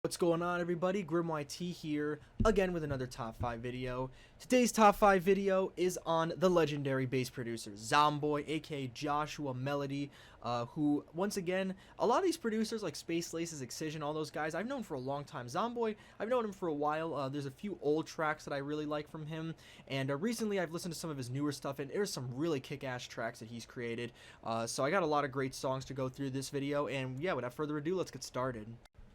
What's going on, everybody? GriimYT here, again with another top 5 video. Today's top 5 video is on the legendary bass producer Zomboy, aka Joshua Melody, who, once again, a lot of these producers like Space Laces, Excision, all those guys, I've known for a long time. Zomboy, I've known him for a while. There's a few old tracks that I really like from him, and recently I've listened to some of his newer stuff, and there's some really kick-ass tracks that he's created. So I got a lot of great songs to go through this video, and yeah, without further ado, let's get started.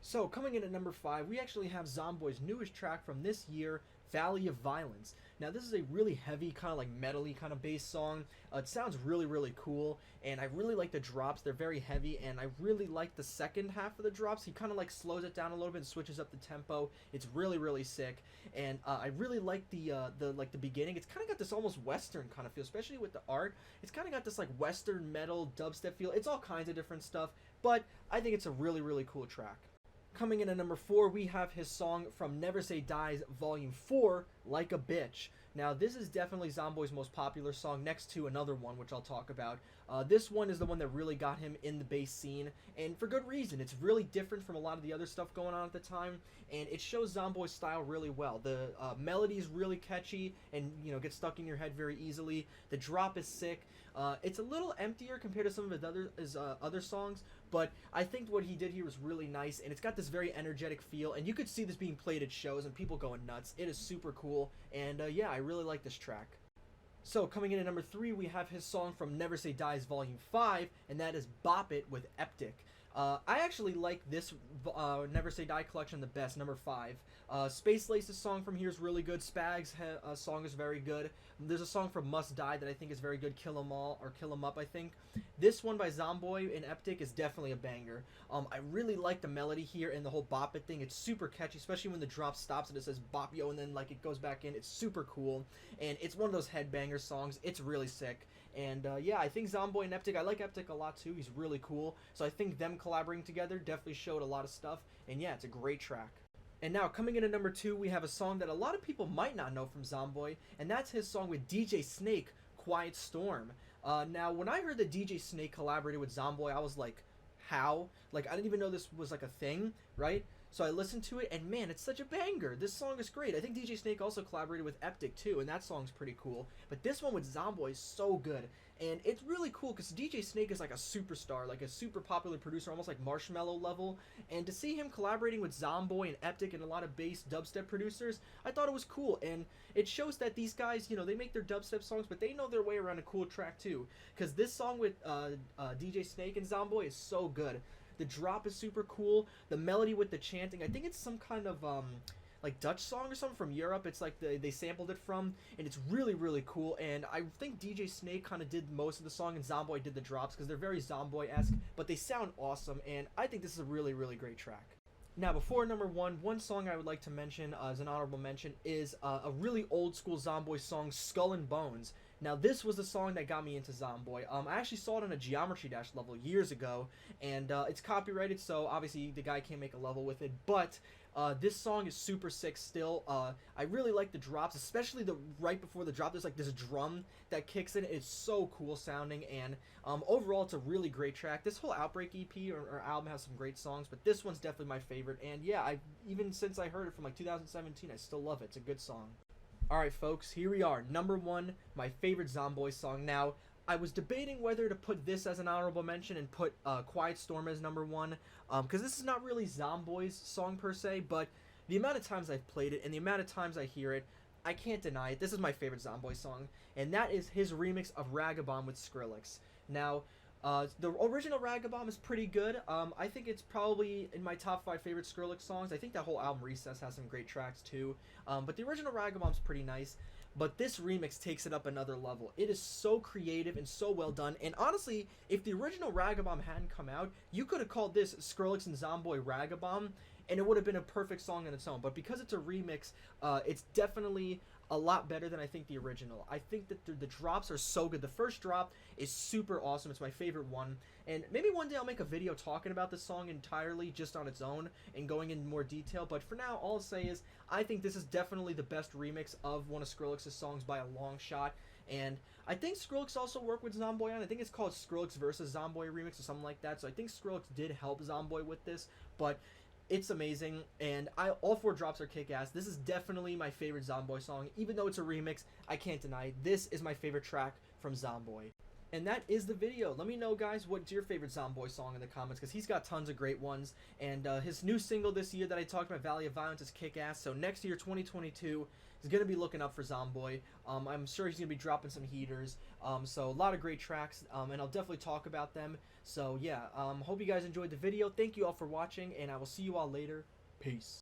So, coming in at number 5, we actually have Zomboy's newest track from this year, Valley of Violence. Now, this is a really heavy, kind of like metal-y kind of bass song. It sounds really, really cool, and I really like the drops. They're very heavy, and I really like the second half of the drops. He kind of like slows it down a little bit and switches up the tempo. It's really, really sick, and I really like the beginning. It's kind of got this almost Western kind of feel, especially with the art. It's kind of got this like Western metal dubstep feel. It's all kinds of different stuff, but I think it's a really, really cool track. Coming in at number 4, we have his song from Never Say Die's Volume 4, Like a Bitch. Now, this is definitely Zomboy's most popular song, next to another one, which I'll talk about. This one is the one that really got him in the bass scene, and for good reason. It's really different from a lot of the other stuff going on at the time, and it shows Zomboy's style really well. The melody is really catchy, and, you know, gets stuck in your head very easily. The drop is sick. It's a little emptier compared to some of his other songs, but I think what he did here was really nice, and it's got this very energetic feel, and you could see this being played at shows and people going nuts. It is super cool, and yeah, I really like this track. So, coming in at number 3, we have his song from Never Say Die's Volume 5, and that is Bop It with Eptic. I actually like this Never Say Die collection the best, number 5. Space Lace's song from here is really good. Spag's song is very good. There's a song from Must Die that I think is very good, Kill 'Em All, or Kill 'Em Up, I think. This one by Zomboy and Eptic is definitely a banger. I really like the melody here and the whole bop it thing. It's super catchy, especially when the drop stops and it says bop yo and then like it goes back in. It's super cool, and it's one of those headbanger songs. It's really sick. And yeah, I think Zomboy and Eptic, I like Eptic a lot too. He's really cool. So I think them collaborating together definitely showed a lot of stuff. And yeah, it's a great track. And now, coming in at number 2, we have a song that a lot of people might not know from Zomboy, and that's his song with DJ Snake, Quiet Storm. Now, when I heard that DJ Snake collaborated with Zomboy, I was like, how? Like, I didn't even know this was like a thing, right? So I listened to it, and man, it's such a banger. This song is great. I think DJ Snake also collaborated with Eptic too, and that song's pretty cool. But this one with Zomboy is so good. And it's really cool because DJ Snake is like a superstar, like a super popular producer, almost like Marshmello level. And to see him collaborating with Zomboy and Eptic and a lot of bass dubstep producers, I thought it was cool. And it shows that these guys, you know, they make their dubstep songs, but they know their way around a cool track too. Because this song with DJ Snake and Zomboy is so good. The drop is super cool. The melody with the chanting, I think it's some kind of like Dutch song or something from Europe. It's like they sampled it from, and it's really, really cool. And I think DJ Snake kind of did most of the song, and Zomboy did the drops because they're very Zomboy-esque, but they sound awesome, and I think this is a really, really great track. Now, before number 1, one song I would like to mention as an honorable mention is a really old school Zomboy song, Skull and Bones. Now, this was the song that got me into Zomboy. I actually saw it on a Geometry Dash level years ago, and it's copyrighted, so obviously the guy can't make a level with it, but this song is super sick still. I really like the drops, especially the right before the drop. There's like this drum that kicks in. It's so cool sounding, and overall, it's a really great track. This whole Outbreak EP or album has some great songs, but this one's definitely my favorite. And yeah, even since I heard it from like 2017, I still love it. It's a good song. Alright folks, here we are, number 1, my favorite Zomboy song. Now, I was debating whether to put this as an honorable mention and put Quiet Storm as number 1, because this is not really Zomboy's song per se, but the amount of times I've played it and the amount of times I hear it, I can't deny it. This is my favorite Zomboy song, and that is his remix of Ragabomb with Skrillex. Now, the original Ragabomb is pretty good. I think it's probably in my top 5 favorite Skrillex songs. I think that whole album Recess has some great tracks too. But the original Ragabomb's pretty nice. But this remix takes it up another level. It is so creative and so well done. And honestly, if the original Ragabomb hadn't come out, you could have called this Skrillex and Zomboy Ragabomb, and it would have been a perfect song on its own. But because it's a remix, it's definitely a lot better than I think the original. I think that the drops are so good. The first drop is super awesome. It's my favorite one. And maybe one day I'll make a video talking about this song entirely just on its own and going into more detail. But for now, all I'll say is I think this is definitely the best remix of one of Skrillex's songs by a long shot. And I think Skrillex also worked with Zomboy on it. I think it's called Skrillex versus Zomboy remix or something like that. So I think Skrillex did help Zomboy with this. But It's amazing, and all 4 drops are kick-ass. This is definitely my favorite Zomboy song. Even though it's a remix, I can't deny it. This is my favorite track from Zomboy. And that is the video. Let me know, guys, what's your favorite Zomboy song in the comments, because he's got tons of great ones. And his new single this year that I talked about, Valley of Violence, is kick-ass. So next year, 2022, is going to be looking up for Zomboy. I'm sure he's going to be dropping some heaters. So a lot of great tracks, and I'll definitely talk about them. So yeah, hope you guys enjoyed the video. Thank you all for watching, and I will see you all later. Peace.